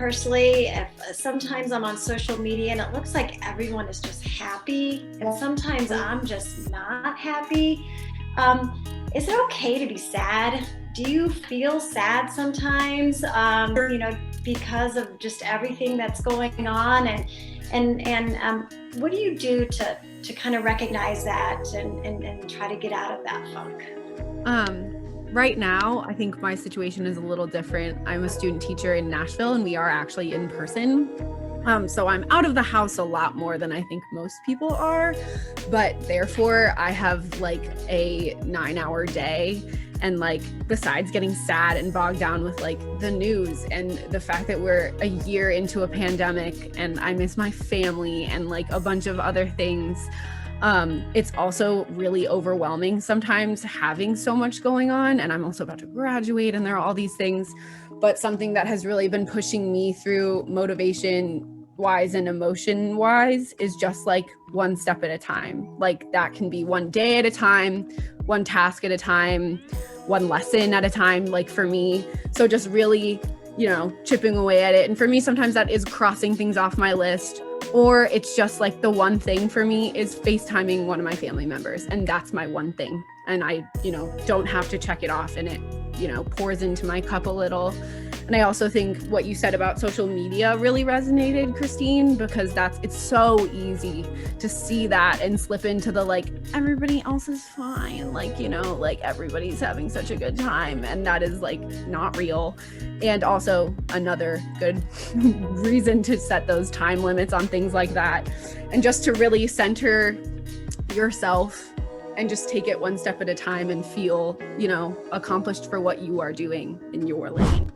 personally, if sometimes I'm on social media and it looks like everyone is just happy, and sometimes I'm just not happy. Is it okay to be sad? Do you feel sad sometimes? Because of just everything that's going on, and what do you do to kind of recognize that and try to get out of that funk? Right now, I think my situation is a little different. I'm a student teacher in Nashville, and we are actually in person. So I'm out of the house a lot more than I think most people are, but therefore I have like a 9-hour day. And like, besides getting sad and bogged down with like the news and the fact that we're a year into a pandemic and I miss my family and like a bunch of other things, it's also really overwhelming sometimes having so much going on. And I'm also about to graduate and there are all these things, but something that has really been pushing me through motivation wise and emotion wise is just like one step at a time. Like that can be one day at a time, one task at a time, one lesson at a time, like for me. So just really, chipping away at it. And for me, sometimes that is crossing things off my list, or it's just like the one thing for me is FaceTiming one of my family members. And that's my one thing. And I, don't have to check it off, and it, pours into my cup a little. And I also think what you said about social media really resonated, Christine, because it's so easy to see that and slip into the like, everybody else is fine. Like, like everybody's having such a good time. And that is like not real. And also another good reason to set those time limits on things like that. And just to really center yourself and just take it one step at a time and feel, accomplished for what you are doing in your lane.